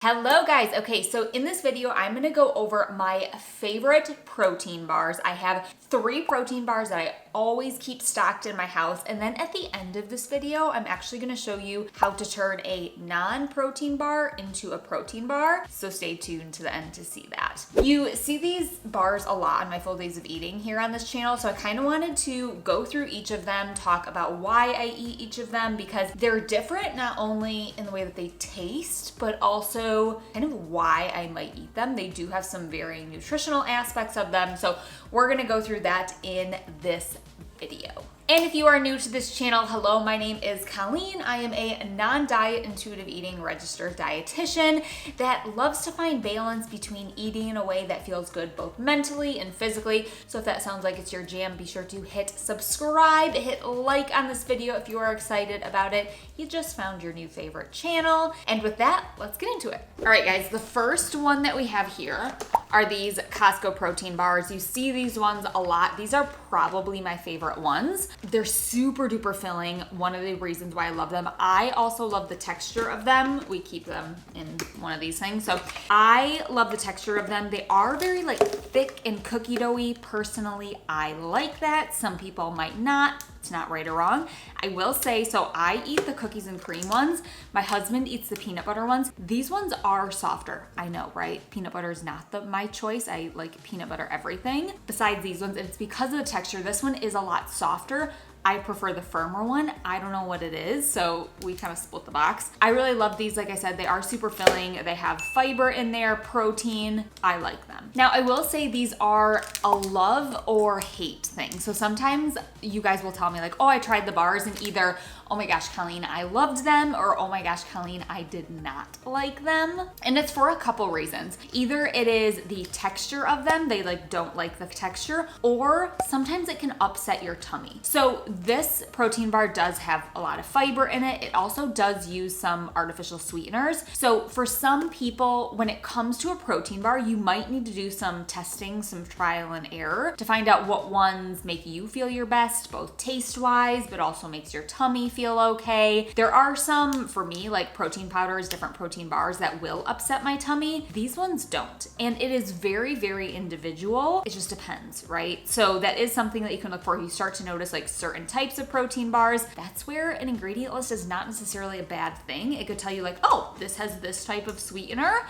Hello guys. Okay, so in this video, I'm gonna go over my favorite protein bars. I have 3 protein bars that I always keep stocked in my house. And then at the end of this video, I'm actually gonna show you how to turn a non-protein bar into a protein bar. So stay tuned to the end to see that. You see these bars a lot on my full days of eating here on this channel. So I kind of wanted to go through each of them, talk about why I eat each of them, because they're different not only in the way that they taste, but also kind of why I might eat them. They do have some very nutritional aspects of them. So we're gonna go through that in this video. And if you are new to this channel, hello, my name is Colleen. I am a non-diet intuitive eating registered dietitian that loves to find balance between eating in a way that feels good both mentally and physically. So if that sounds like it's your jam, be sure to hit subscribe, hit like on this video if you are excited about it. You just found your new favorite channel. And with that, let's get into it. All right, guys, the first one that we have here are these Costco protein bars. You see these ones a lot. These are probably my favorite ones. They're super duper filling. One of the reasons why I love them. I also love the texture of them. We keep them in one of these things. So I love the texture of them. They are very like thick and cookie doughy. Personally, I like that. Some people might not. It's not right or wrong. I will say, so I eat the cookies and cream ones. My husband eats the peanut butter ones. These ones are softer. I know, right? Peanut butter is not my choice. I like peanut butter everything besides these ones. And it's because of the texture. This one is a lot softer. I prefer the firmer one. I don't know what it is, so we kind of split the box. I really love these. Like I said, they are super filling. They have fiber in there, protein. I like them. Now, I will say these are a love or hate thing. So sometimes you guys will tell me like, oh, I tried the bars and either, oh my gosh, Colleen, I loved them, or oh my gosh, Colleen, I did not like them. And it's for a couple reasons. Either it is the texture of them, they like don't like the texture, or sometimes it can upset your tummy. So this protein bar does have a lot of fiber in it. It also does use some artificial sweeteners. So for some people, when it comes to a protein bar, you might need to do some testing, some trial and error to find out what ones make you feel your best, both taste-wise, but also makes your tummy feel okay. There are some, for me, like protein powders, different protein bars that will upset my tummy. These ones don't. And it is very, very individual. It just depends, right? So that is something that you can look for. You start to notice like certain types of protein bars. That's where an ingredient list is not necessarily a bad thing. It could tell you like, oh, this has this type of sweetener.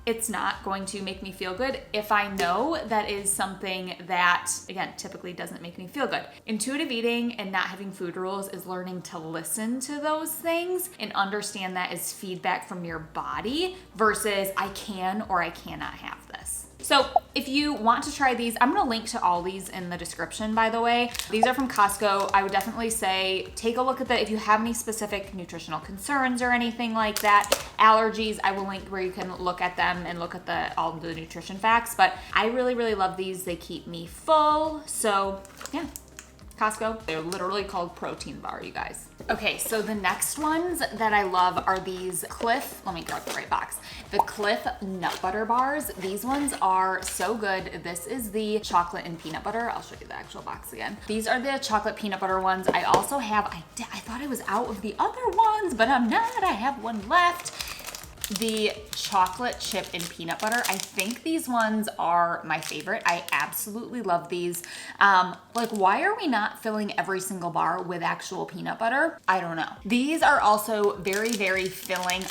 It's not going to make me feel good if I know that is something that, again, typically doesn't make me feel good. Intuitive eating and not having food rules is learning to listen to those things and understand that as feedback from your body versus I can or I cannot have this. So if you want to try these, I'm gonna link to all these in the description, by the way. These are from Costco. I would definitely say, take a look at if you have any specific nutritional concerns or anything like that, allergies, I will link where you can look at them and look at all the nutrition facts. But I really, really love these. They keep me full. So yeah. Costco, they're literally called protein bar, you guys. Okay, so the next ones that I love are these Cliff, let me grab the right box, the Cliff nut butter bars. These ones are so good. This is the chocolate and peanut butter. I'll show you the actual box again. These are the chocolate peanut butter ones. I also have, I thought I was out of the other ones, but I'm not. I have one left. The chocolate chip and peanut butter. I think these ones are my favorite. I absolutely love these. Like, why are we not filling every single bar with actual peanut butter? I don't know. These are also very, very filling.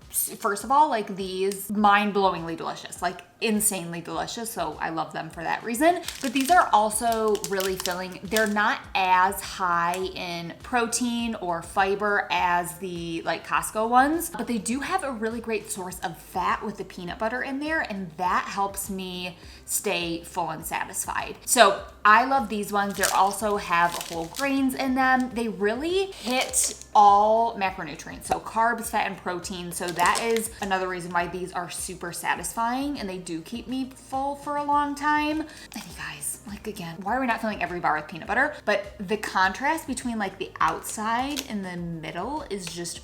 First of all, like these mind-blowingly delicious, like insanely delicious. So I love them for that reason. But these are also really filling. They're not as high in protein or fiber as the like Costco ones, but they do have a really great source of fat with the peanut butter in there. And that helps me stay full and satisfied. So I love these ones. They also have whole grains in them. They really hit all macronutrients. So carbs, fat, and protein. So that is another reason why these are super satisfying and they do keep me full for a long time. And you guys, like again, why are we not filling every bar with peanut butter? But the contrast between like the outside and the middle is just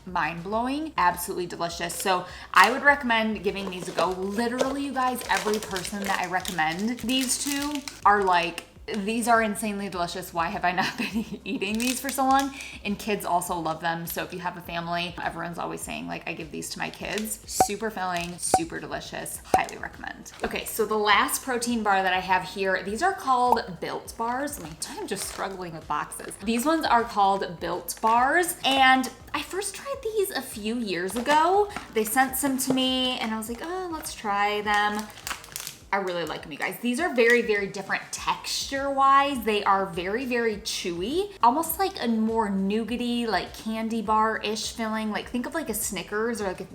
mind-blowing, absolutely delicious. So I would recommend giving these a go. Literally, you guys, every person that I recommend these to are like, These are insanely delicious. Why have I not been eating these for so long? And kids also love them. So if you have a family, everyone's always saying like, I give these to my kids. Super filling, super delicious, highly recommend. Okay, so the last protein bar that I have here, these are called Built Bars. I'm just struggling with boxes. These ones are called Built Bars, and I first tried these a few years ago. They sent some to me and I was like, oh, let's try them. I really like them, you guys. These are very, very different texture-wise. They are very, very chewy, almost like a more nougaty, like candy bar-ish feeling. Like think of like a Snickers or like a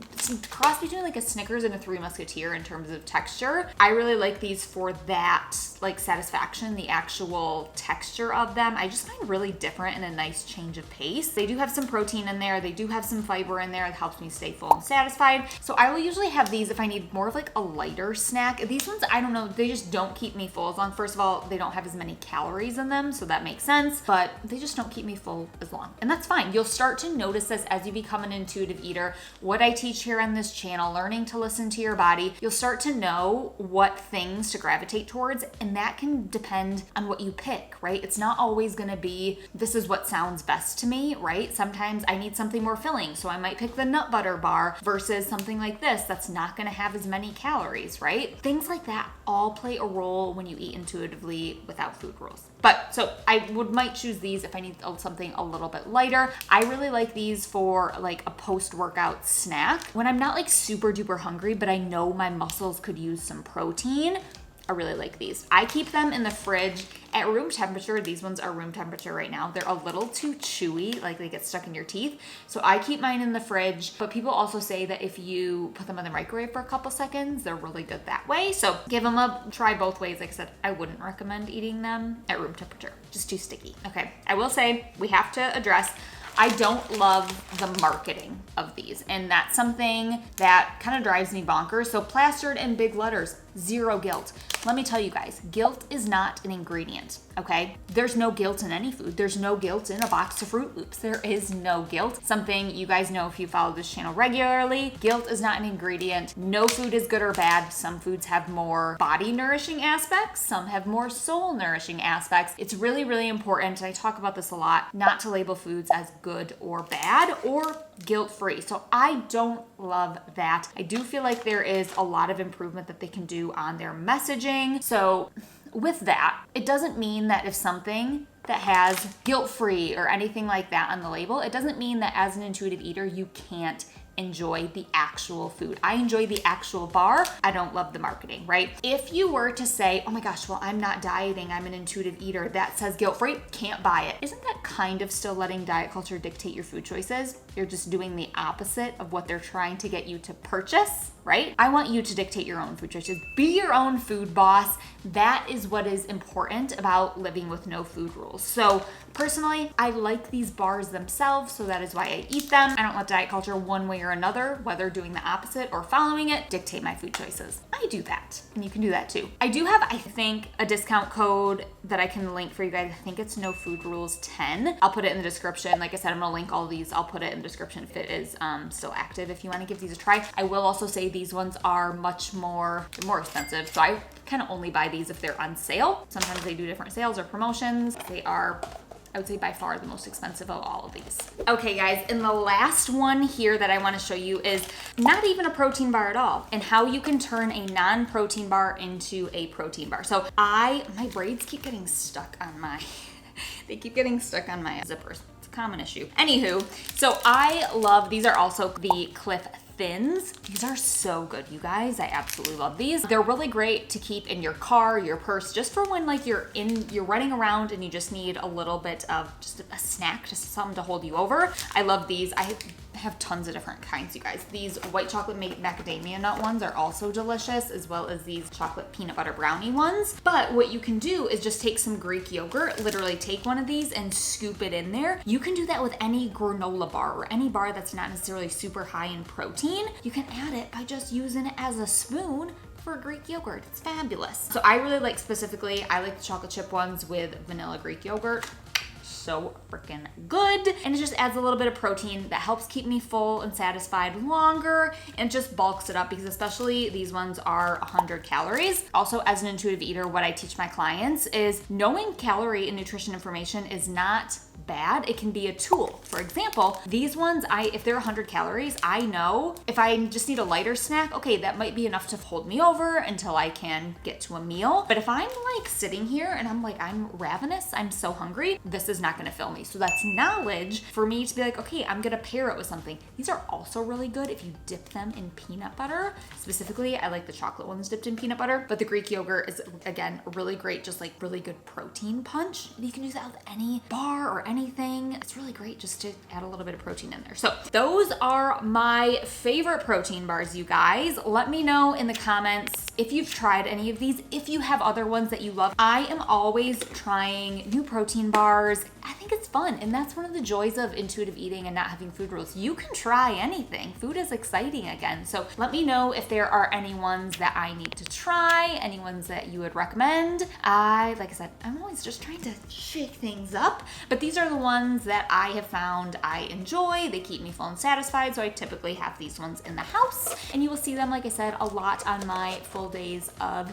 cross between like a Snickers and a Three Musketeer in terms of texture. I really like these for that like satisfaction, the actual texture of them. I just find really different and a nice change of pace. They do have some protein in there. They do have some fiber in there that helps me stay full and satisfied. So I will usually have these if I need more of like a lighter snack. These ones, I don't know, they just don't keep me full as long. First of all, they don't have as many calories in them, so that makes sense, but they just don't keep me full as long. And that's fine. You'll start to notice this as you become an intuitive eater. What I teach here on this channel, learning to listen to your body, you'll start to know what things to gravitate towards, and that can depend on what you pick, right? It's not always gonna be, this is what sounds best to me, right? Sometimes I need something more filling, so I might pick the nut butter bar versus something like this that's not gonna have as many calories, right? Things like that all play a role when you eat intuitively without food rules. But so I might choose these if I need something a little bit lighter. I really like these for like a post-workout snack when I'm not like super duper hungry, but I know my muscles could use some protein. I really like these. I keep them in the fridge at room temperature. These ones are room temperature right now. They're a little too chewy, like they get stuck in your teeth. So I keep mine in the fridge, but people also say that if you put them in the microwave for a couple seconds, they're really good that way. So give them a try both ways. Like I said, I wouldn't recommend eating them at room temperature. Just too sticky. Okay, I will say we have to address, I don't love the marketing of these, and that's something that kind of drives me bonkers. So plastered in big letters, zero guilt. Let me tell you guys, guilt is not an ingredient, okay? There's no guilt in any food. There's no guilt in a box of Fruit Loops. There is no guilt. Something you guys know if you follow this channel regularly, guilt is not an ingredient. No food is good or bad. Some foods have more body nourishing aspects. Some have more soul nourishing aspects. It's really, really important, and I talk about this a lot, not to label foods as good or bad or guilt-free. So I don't love that. I do feel like there is a lot of improvement that they can do on their messaging. So with that, it doesn't mean that if something that has guilt-free or anything like that on the label, it doesn't mean that as an intuitive eater, you can't enjoy the actual food. I enjoy the actual bar. I don't love the marketing, right? If you were to say, oh my gosh, well, I'm not dieting, I'm an intuitive eater, that says guilt-free, can't buy it. Isn't that kind of still letting diet culture dictate your food choices? You're just doing the opposite of what they're trying to get you to purchase, right? I want you to dictate your own food choices. Be your own food boss. That is what is important about living with no food rules. So personally, I like these bars themselves, so that is why I eat them. I don't let diet culture one way or another, whether doing the opposite or following it, dictate my food choices. I do that, and you can do that too. I do have, I think, a discount code that I can link for you guys. I think it's No Food Rules 10. I'll put it in the description. Like I said, I'm gonna link all of these. I'll put it in the description if it is still active if you wanna give these a try. I will also say these ones are much more, they're more expensive. So I kind of only buy these if they're on sale. Sometimes they do different sales or promotions. They are, I would say, by far the most expensive of all of these. Okay guys, and the last one here that I wanna show you is not even a protein bar at all, and how you can turn a non-protein bar into a protein bar. So my braids keep getting stuck on my, they keep getting stuck on my zippers. It's a common issue. Anywho, so I love, these are also the Cliff Thins. These are so good, you guys. I absolutely love these. They're really great to keep in your car, your purse, just for when like you're running around and you just need a little bit of just a snack, just something to hold you over. I love these. I have tons of different kinds, you guys. These white chocolate macadamia nut ones are also delicious, as well as these chocolate peanut butter brownie ones. But what you can do is just take some Greek yogurt, literally take one of these and scoop it in there. You can do that with any granola bar or any bar that's not necessarily super high in protein. You can add it by just using it as a spoon for Greek yogurt. It's fabulous. So I really like, specifically, I like the chocolate chip ones with vanilla Greek yogurt. so freaking good. And it just adds a little bit of protein that helps keep me full and satisfied longer, and just bulks it up because especially these ones are 100 calories. Also, as an intuitive eater, what I teach my clients is knowing calorie and nutrition information is not bad. It can be a tool. For example, these ones, if they're 100 calories, I know if I just need a lighter snack, okay, that might be enough to hold me over until I can get to a meal. But if I'm like sitting here and I'm ravenous, I'm so hungry, this is not gonna fill me. So that's knowledge for me to be like, okay, I'm gonna pair it with something. These are also really good if you dip them in peanut butter. Specifically, I like the chocolate ones dipped in peanut butter, but the Greek yogurt is, again, really great, just like really good protein punch. You can use that with any bar or anything. It's really great just to add a little bit of protein in there. So those are my favorite protein bars, you guys. Let me know in the comments if you've tried any of these, if you have other ones that you love. I am always trying new protein bars. I think it's fun, and that's one of the joys of intuitive eating and not having food rules. You can try anything. Food is exciting again. So let me know if there are any ones that I need to try, any ones that you would recommend. Like I said, I'm always just trying to shake things up, but these are the ones that I have found I enjoy. They keep me full and satisfied, so I typically have these ones in the house, and you will see them, like I said, a lot on my full days of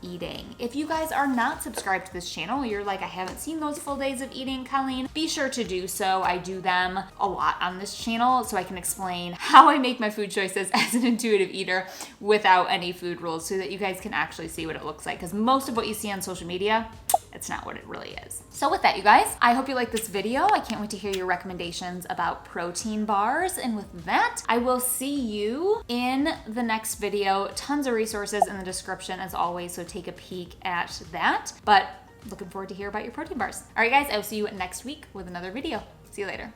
eating. If you guys are not subscribed to this channel, you're like, I haven't seen those full days of eating, Colleen, be sure to do so. I do them a lot on this channel so I can explain how I make my food choices as an intuitive eater without any food rules, so that you guys can actually see what it looks like, because most of what you see on social media, it's not what it really is. So with that, you guys, I hope you like this video. I can't wait to hear your recommendations about protein bars. And with that, I will see you in the next video. Tons of resources in the description as always, so take a peek at that. But looking forward to hear about your protein bars. All right, guys, I will see you next week with another video. See you later.